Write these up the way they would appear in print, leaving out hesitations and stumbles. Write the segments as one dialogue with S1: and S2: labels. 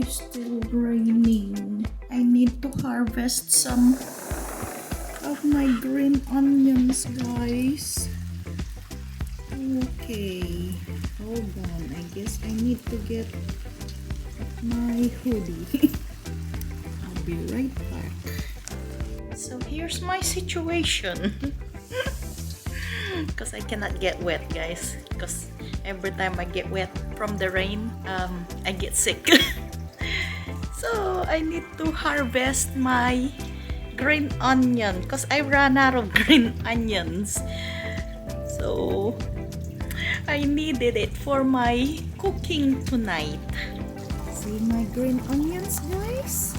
S1: is still raining. I need to harvest some of my green onions, guys. Okay, hold on. I guess I need to get my hoodie. I'll be right back. So here's my situation. Because I cannot get wet, guys. Because every time I get wet from the rain, I get sick. So I need to harvest my green onion because I ran out of green onions. So I needed it for my cooking tonight. See my green onions, guys?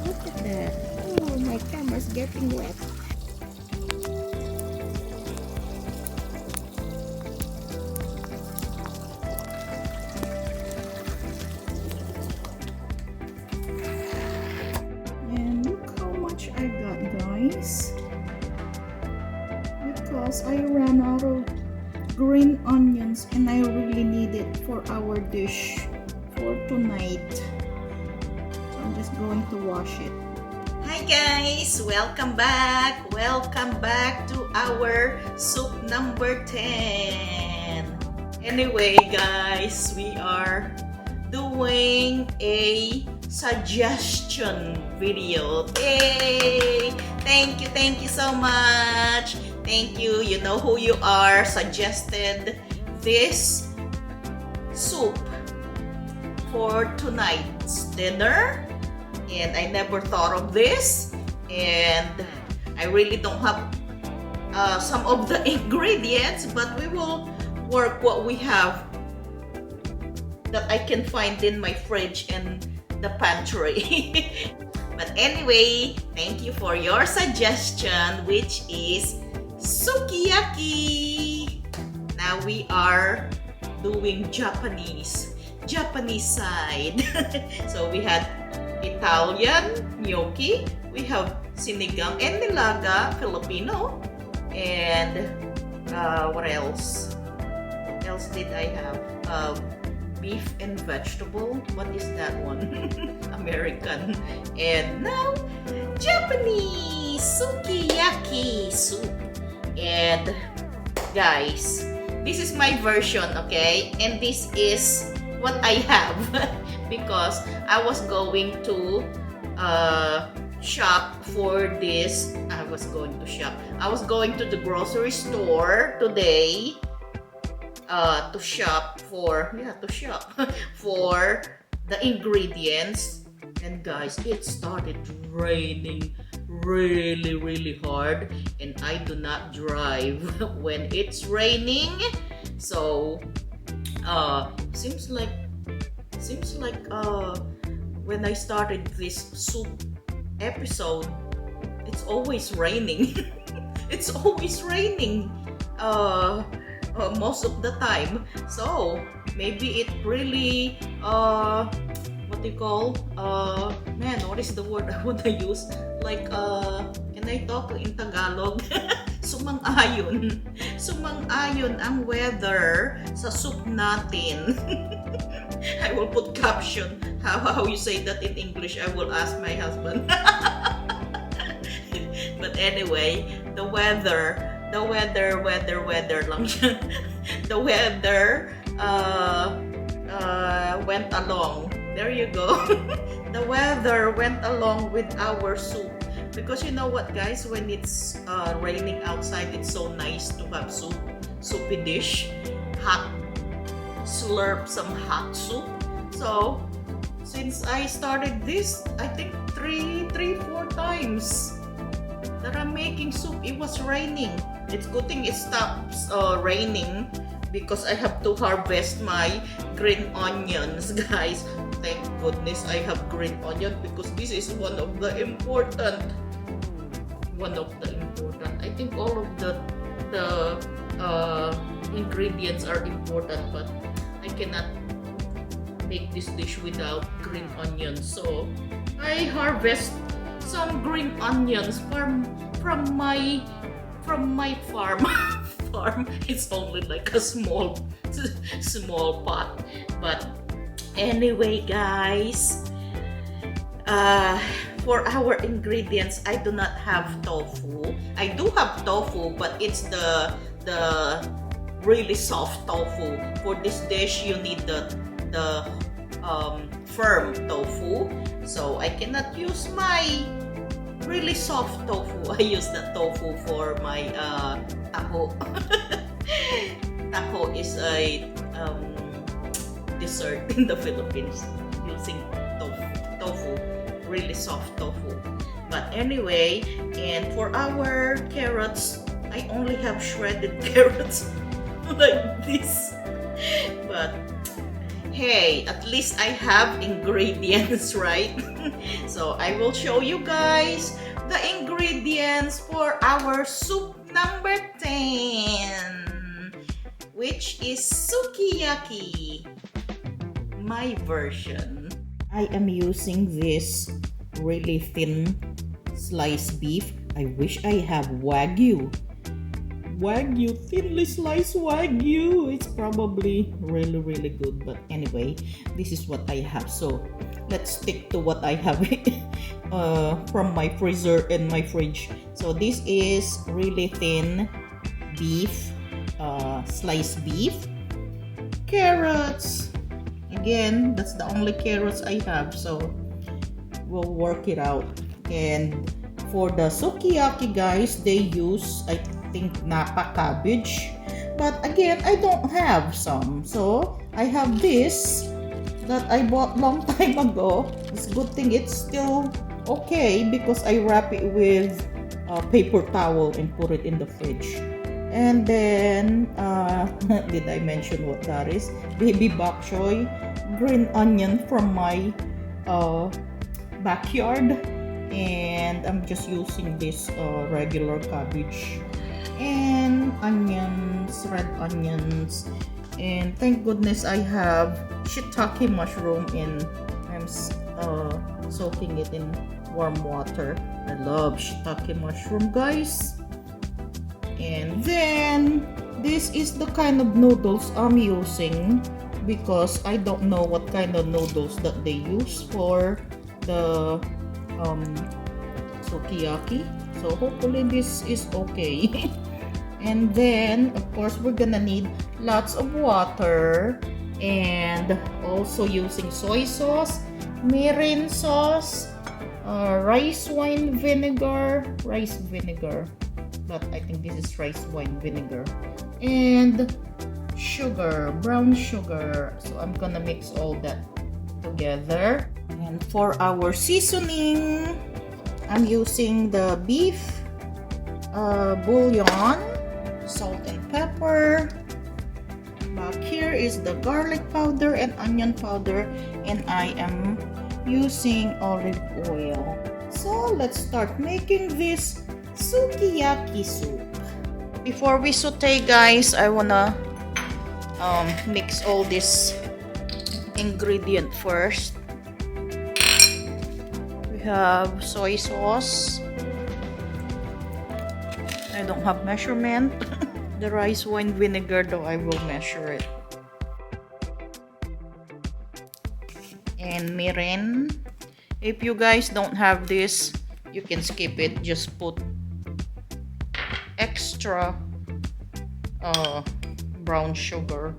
S1: Look at that. Oh, my camera's getting wet. Because I ran out of green onions and I really need it for our dish for tonight. So I'm just going to wash it. Hi guys! Welcome back! Welcome back to our soup number 10. Anyway guys, we are doing a suggestion video. Yay! Thank you so much. Thank you. You know who you are. Suggested this soup for tonight's dinner, and I never thought of this, and I really don't have some of the ingredients, but we will work what we have that I can find in my fridge and the pantry. But anyway, thank you for your suggestion, which is Sukiyaki. Now we are doing Japanese side. So we had Italian gnocchi, we have sinigang and nilaga Filipino, and what else? What else did I have? Beef and vegetable. What is that one? American. And now Japanese Sukiyaki soup. And guys, this is my version, okay? And this is what I have because I was going to shop for this. I was going to the grocery store today to shop for for the ingredients. And guys, it started raining really hard, and I do not drive when it's raining. So seems like when I started this soup episode, it's always raining. It's always raining most of the time. So maybe it really what do you call man, what is the word I want to use? Like can I talk in Tagalog? Sumang-ayon ang weather sa soup natin. I will put caption how you say that in English. I will ask my husband. But anyway, the weather lang siya. The weather went along. There you go. The weather went along with our soup. Because you know what, guys, when it's raining outside, it's so nice to have soupy dish, hot, slurp some hot soup. So since I started this, I think 4 times that I'm making soup, it was raining. It's good thing it stops raining because I have to harvest my green onions, guys. Thank goodness I have green onion because this is one of the important. I think all of the ingredients are important, but I cannot make this dish without green onions. So I harvest some green onions from my farm. It's only like a small pot, but
S2: Anyway, guys, for our ingredients, I do not have tofu. I do have tofu, but it's the really soft tofu. For this dish, you need the firm tofu. So I cannot use my really soft tofu. I use the tofu for my taho. Taho is a dessert in the Philippines using tofu, really soft tofu. But anyway, and for our carrots, I only have shredded carrots like this. But hey, at least I have ingredients, right? So I will show you guys the ingredients for our soup number 10, which is sukiyaki, my version. I am using this really thin sliced beef. I wish I have wagyu, thinly sliced wagyu. It's probably really good, but anyway, this is what I have. So let's stick to what I have from my freezer and my fridge. So this is really thin beef, sliced beef, carrots. Again, that's the only carrots I have, so we'll work it out. And for the sukiyaki, guys, they use, I think, napa cabbage, but again, I don't have some, so I have this that I bought long time ago. It's a good thing it's still okay because I wrap it with a paper towel and put it in the fridge. And then did I mention what that is? Baby bok choy, green onion from my backyard, and I'm just using this regular cabbage and onions, red onions, and thank goodness I have shiitake mushroom and I'm soaking it in warm water. I love shiitake mushroom, guys. And then this is the kind of noodles I'm using because I don't know what kind of noodles that they use for the sukiyaki, so hopefully this is okay. And then of course we're gonna need lots of water, and also using soy sauce, mirin sauce, rice vinegar, but I think this is rice wine vinegar, and sugar, brown sugar. So I'm gonna mix all that together. And for our seasoning, I'm using the beef bouillon, salt and pepper. Back here is the garlic powder and onion powder, and I am using olive oil. So let's start making this sukiyaki soup. Before we saute, guys, I wanna mix all this ingredient first. We have soy sauce. I don't have measurement. The rice wine vinegar, though, I will measure it. And mirin. If you guys don't have this, you can skip it. Just put extra brown sugar,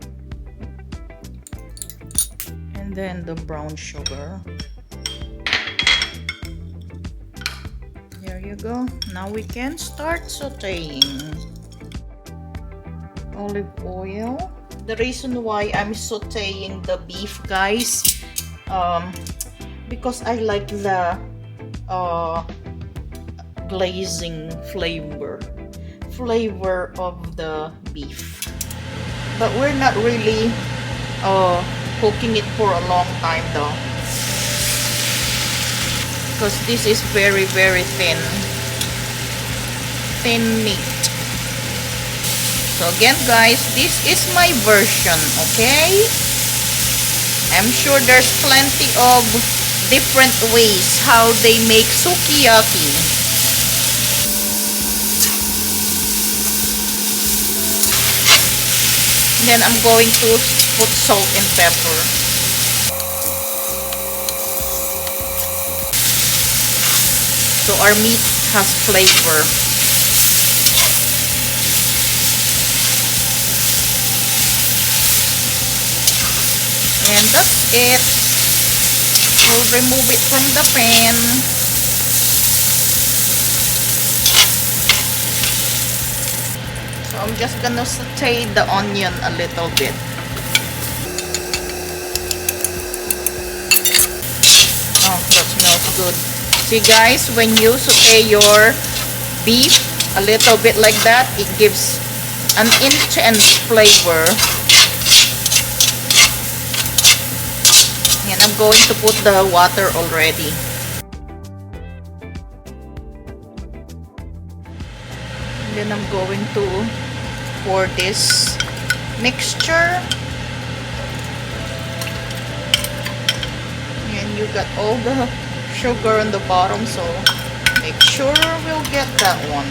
S2: and then the brown sugar. There you go. Now we can start sauteing. Olive oil. The reason why I'm sauteing the beef, guys, because I like the glazing flavor of the beef, but we're not really cooking it for a long time though, because this is very thin meat. So again, guys, this is my version, okay? I'm sure there's plenty of different ways how they make sukiyaki. Then I'm going to put salt and pepper. so our meat has flavor. And that's it. We'll remove it from the pan. So I'm just gonna saute the onion a little bit. Oh, that smells good. See guys, when you saute your beef a little bit like that, it gives an intense flavor. And I'm going to put the water already. And then I'm going to pour this mixture. And you got all the sugar on the bottom, so make sure we'll get that one.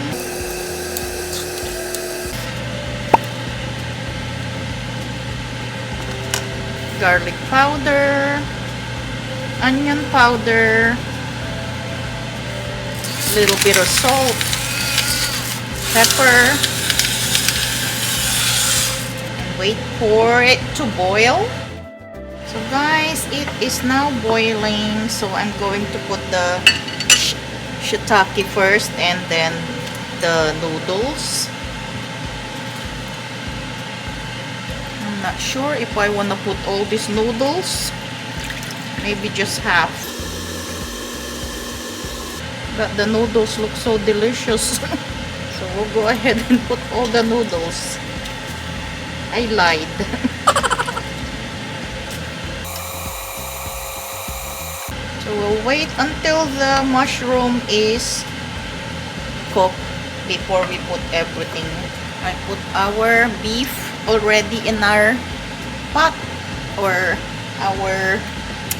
S2: Garlic powder, onion powder, little bit of salt, pepper, and wait for it to boil. So guys, it is now boiling, so I'm going to put the shiitake first and then the noodles. I'm not sure if I want to put all these noodles. Maybe just half. But the noodles look so delicious. So we'll go ahead and put all the noodles. I lied. So we'll wait until the mushroom is cooked before we put everything. I put our beef already in our pot or our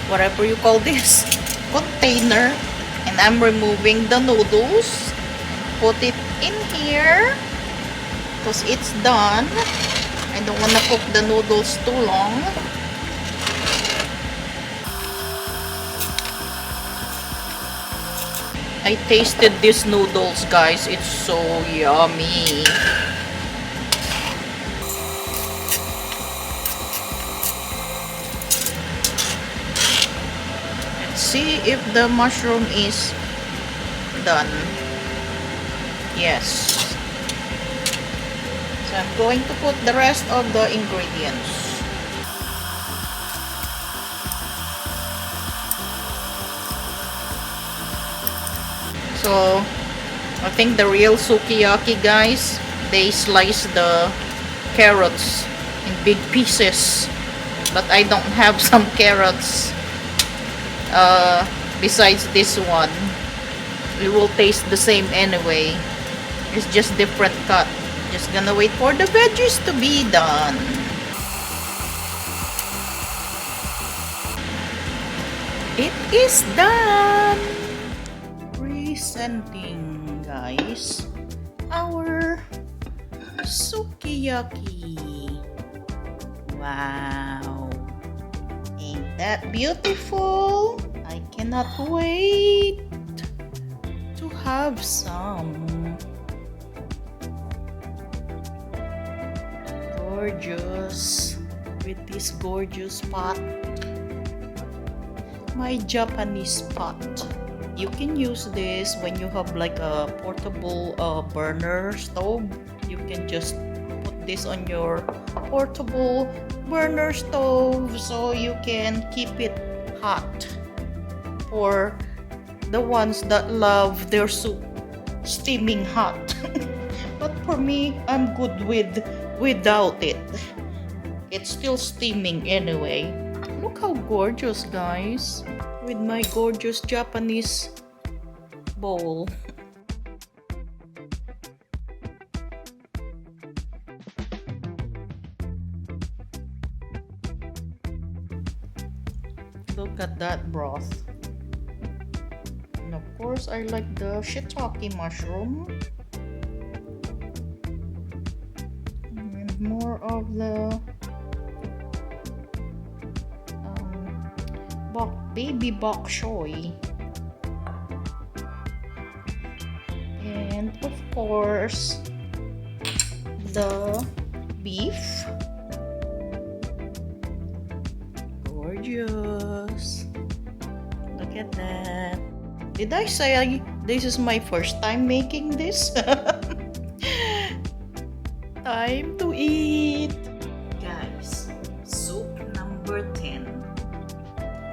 S2: whatever you call this container, and I'm removing the noodles, put it in here because it's done. I don't want to cook the noodles too long. I tasted these noodles, guys. It's so yummy. Let's see if the mushroom is done. Yes. So I'm going to put the rest of the ingredients. So I think the real sukiyaki, guys, they slice the carrots in big pieces, but I don't have some carrots besides this one. We will taste the same anyway. It's just different cut. Just gonna wait for the veggies to be done. It is done. Presenting, guys, our sukiyaki. Wow, ain't that beautiful? I cannot wait to have some. Gorgeous, with this gorgeous pot, my Japanese pot. You can use this when you have like a portable burner stove. You can just put this on your portable burner stove so you can keep it hot for the ones that love their soup steaming hot. But for me, I'm good without it. It's still steaming anyway. Look how gorgeous, guys, with my gorgeous Japanese bowl. Look at that broth. And of course, I like the shiitake mushroom. And more of the baby bok choy. And of course, the beef. Gorgeous. Look at that. Did I say this is my first time making this? Time to eat. Guys, soup number 10.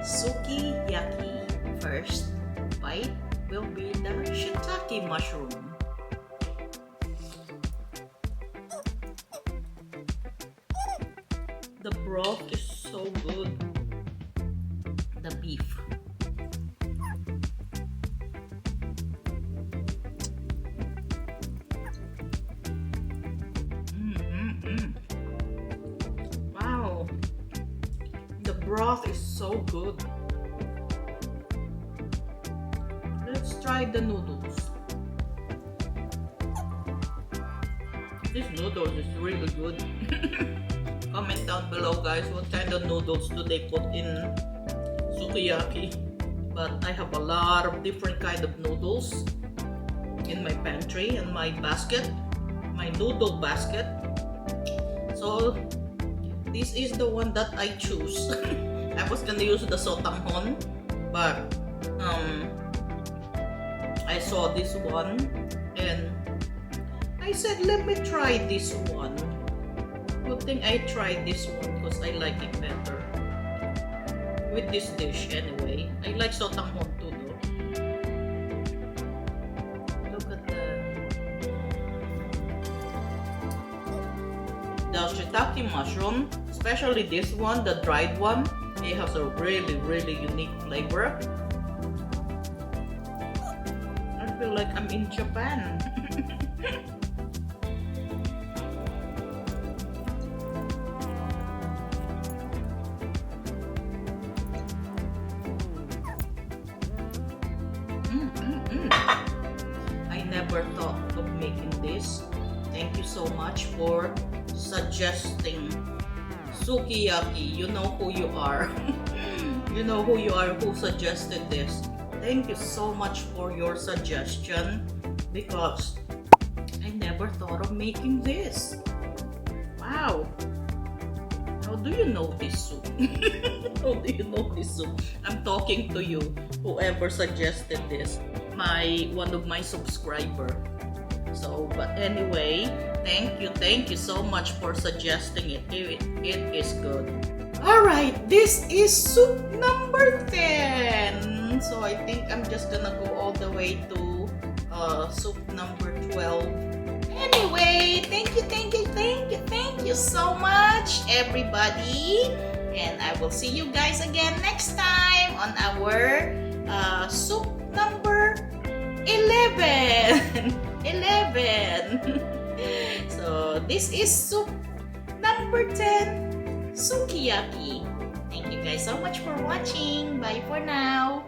S2: Sukiyaki. First bite will be the shiitake mushroom. The broth is so good. The beef. Wow. The broth is so good. Let's try the noodles. This noodles is really good. Comment down below, guys, what kind of noodles do they put in sukiyaki. But I have a lot of different kind of noodles in my pantry and my basket, my noodle basket. So this is the one that I choose. I was gonna use the sotanghon, but I saw this one and I said, let me try this one. Good thing I tried this one because I like it better with this dish anyway. I like sotanghon too though. Look at the shiitake mushroom, especially this one, the dried one. It has a really unique flavor. I feel like I'm in Japan. I never thought of making this. Thank you so much for suggesting sukiyaki. You know who you are. You know who you are who suggested this. Thank you so much for your suggestion because I never thought of making this. Wow. How do you know this soup? How do you know this soup? I'm talking to you, whoever suggested this. One of my subscriber. So, but anyway, thank you so much for suggesting it. It is good. Alright, this is soup number 10. So I think I'm just gonna go all the way to soup number 12. Anyway, thank you so much, everybody. And I will see you guys again next time on our soup number 11. 11. So this is soup number 10, sukiyaki. Thank you guys so much for watching. Bye for now.